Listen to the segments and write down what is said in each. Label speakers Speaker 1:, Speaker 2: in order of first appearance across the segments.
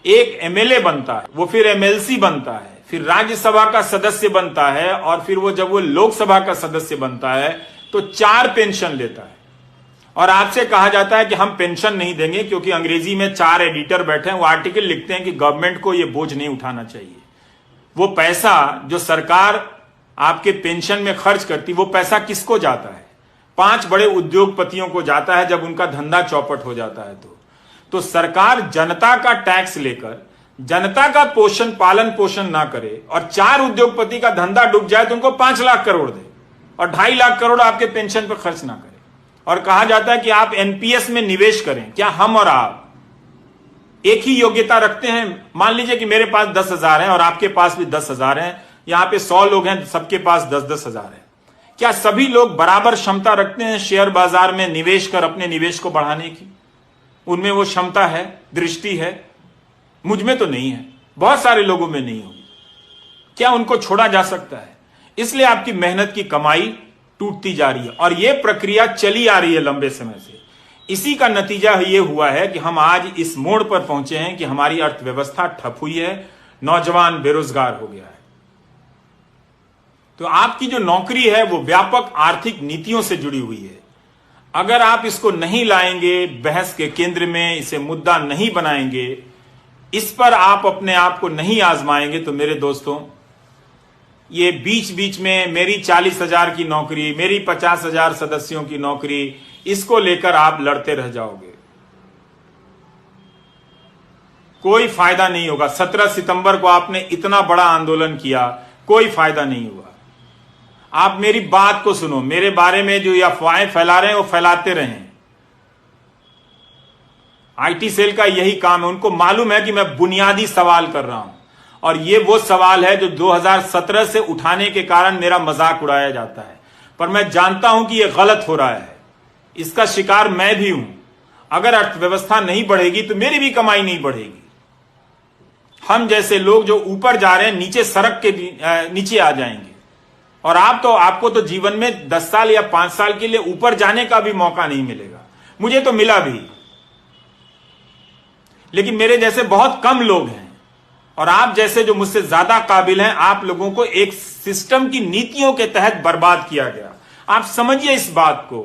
Speaker 1: एक एमएलए बनता है, वो फिर एमएलसी बनता है, फिर राज्यसभा का सदस्य बनता है, और फिर जब वो लोकसभा का सदस्य बनता है तो 4 पेंशन लेता है। और आपसे कहा जाता है कि हम पेंशन नहीं देंगे, क्योंकि अंग्रेजी में 4 एडिटर बैठे हैं, वो आर्टिकल लिखते हैं कि गवर्नमेंट को ये बोझ नहीं उठाना चाहिए। वो पैसा जो सरकार आपके पेंशन में खर्च करती, वो पैसा किसको जाता है? 5 बड़े उद्योगपतियों को जाता है जब उनका धंधा चौपट हो जाता है। तो सरकार जनता का टैक्स लेकर जनता का पालन पोषण ना करे और 4 उद्योगपति का धंधा डूब जाए तो उनको 5 लाख करोड़ दे और 2.5 लाख करोड़ आपके पेंशन पर खर्च ना करे। और कहा जाता है कि आप एनपीएस में निवेश करें। क्या हम और आप एक ही योग्यता रखते हैं? मान लीजिए कि मेरे पास 10,000 है और आपके पास भी 10,000 है, यहां पे 100 लोग हैं, सबके पास 10-10 हजार है। क्या सभी लोग बराबर क्षमता रखते हैं शेयर बाजार में निवेश कर अपने निवेश को बढ़ाने की? उनमें वो क्षमता है, दृष्टि है? मुझ में तो नहीं है, बहुत सारे लोगों में नहीं होगी। क्या उनको छोड़ा जा सकता है? इसलिए आपकी मेहनत की कमाई टूटती जा रही है और यह प्रक्रिया चली आ रही है लंबे समय से। इसी का नतीजा यह हुआ है कि हम आज इस मोड़ पर पहुंचे हैं कि हमारी अर्थव्यवस्था ठप हुई है, नौजवान बेरोजगार हो गया है। तो आपकी जो नौकरी है वो व्यापक आर्थिक नीतियों से जुड़ी हुई है। अगर आप इसको नहीं लाएंगे बहस के केंद्र में, इसे मुद्दा नहीं बनाएंगे, इस पर आप अपने आप को नहीं आजमाएंगे, तो मेरे दोस्तों, ये बीच बीच में मेरी 40,000 की नौकरी, मेरी 50,000 सदस्यों की नौकरी, इसको लेकर आप लड़ते रह जाओगे, कोई फायदा नहीं होगा। 17 सितंबर को आपने इतना बड़ा आंदोलन किया, कोई फायदा नहीं हुआ। आप मेरी बात को सुनो, मेरे बारे में जो अफवाहें फैला रहे हैं वो फैलाते रहें। आईटी सेल का यही काम है, उनको मालूम है कि मैं बुनियादी सवाल कर रहा हूं और ये वो सवाल है जो 2017 से उठाने के कारण मेरा मजाक उड़ाया जाता है, पर मैं जानता हूं कि यह गलत हो रहा है, इसका शिकार मैं भी हूं। अगर अर्थव्यवस्था नहीं बढ़ेगी तो मेरी भी कमाई नहीं बढ़ेगी। हम जैसे लोग जो ऊपर जा रहे हैं नीचे सड़क के नीचे आ जाएंगे। और आपको तो जीवन में 10 साल या 5 साल के लिए ऊपर जाने का भी मौका नहीं मिलेगा। मुझे तो मिला भी, लेकिन मेरे जैसे बहुत कम लोग हैं और आप जैसे जो मुझसे ज्यादा काबिल हैं, आप लोगों को एक सिस्टम की नीतियों के तहत बर्बाद किया गया। आप समझिए इस बात को।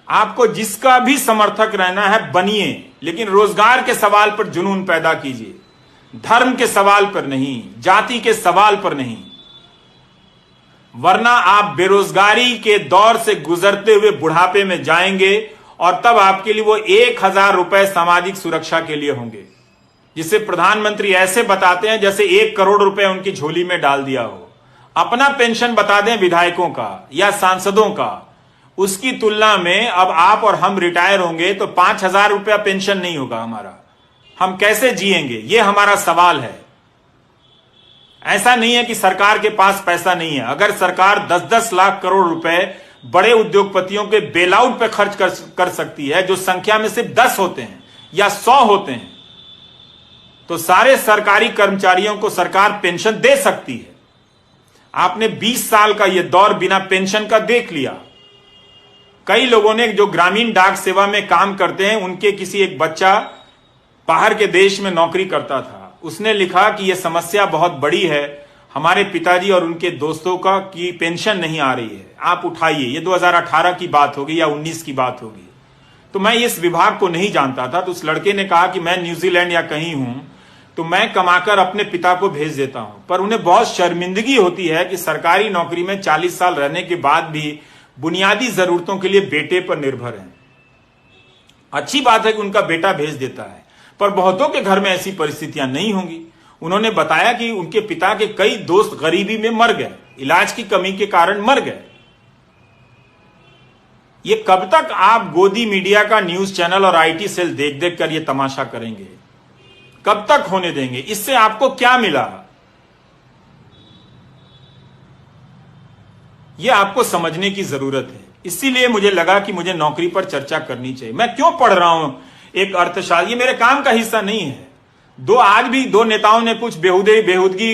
Speaker 1: आपको जिसका भी समर्थक रहना है बनिए, लेकिन रोजगार के सवाल पर जुनून पैदा कीजिए, धर्म के सवाल पर नहीं, जाति के सवाल पर नहीं, वरना आप बेरोजगारी के दौर से गुजरते हुए बुढ़ापे में जाएंगे और तब आपके लिए वो 1,000 रुपए सामाजिक सुरक्षा के लिए होंगे, जिसे प्रधानमंत्री ऐसे बताते हैं जैसे 1 करोड़ रुपए उनकी झोली में डाल दिया हो। अपना पेंशन बता दें विधायकों का या सांसदों का, उसकी तुलना में अब आप और हम रिटायर होंगे तो 5,000 रुपया पेंशन नहीं होगा हमारा। हम कैसे जिएंगे, ये हमारा सवाल है। ऐसा नहीं है कि सरकार के पास पैसा नहीं है। अगर सरकार 10-10 लाख करोड़ रुपए बड़े उद्योगपतियों के बेलआउट पे खर्च कर सकती है, जो संख्या में सिर्फ 10 होते हैं या 100 होते हैं, तो सारे सरकारी कर्मचारियों को सरकार पेंशन दे सकती है। आपने 20 साल का यह दौर बिना पेंशन का देख लिया। कई लोगों ने जो ग्रामीण डाक सेवा में काम करते हैं, उनके किसी एक बच्चा बाहर के देश में नौकरी करता था, उसने लिखा कि यह समस्या बहुत बड़ी है, हमारे पिताजी और उनके दोस्तों का की पेंशन नहीं आ रही है, आप उठाइए। ये 2018 की बात होगी या 19 की बात होगी। तो मैं इस विभाग को नहीं जानता था, तो उस लड़के ने कहा कि मैं न्यूजीलैंड या कहीं हूं तो मैं कमाकर अपने पिता को भेज देता हूं। पर उन्हें बहुत शर्मिंदगी होती है कि सरकारी नौकरी में 40 साल रहने के बाद भी बुनियादी जरूरतों के लिए बेटे पर निर्भर हैं। अच्छी बात है कि उनका बेटा भेज देता है, पर बहुतों के घर में ऐसी परिस्थितियां नहीं होंगी। उन्होंने बताया कि उनके पिता के कई दोस्त गरीबी में मर गए, इलाज की कमी के कारण मर गए। ये कब तक आप गोदी मीडिया का न्यूज चैनल और आईटी सेल देख देख कर ये तमाशा करेंगे? कब तक होने देंगे? इससे आपको क्या मिला? यह आपको समझने की जरूरत है। इसीलिए मुझे लगा कि मुझे नौकरी पर चर्चा करनी चाहिए। मैं क्यों पढ़ रहा हूं एक अर्थशास्त्र, ये मेरे काम का हिस्सा नहीं है। आज भी दो नेताओं ने कुछ बेहूदगी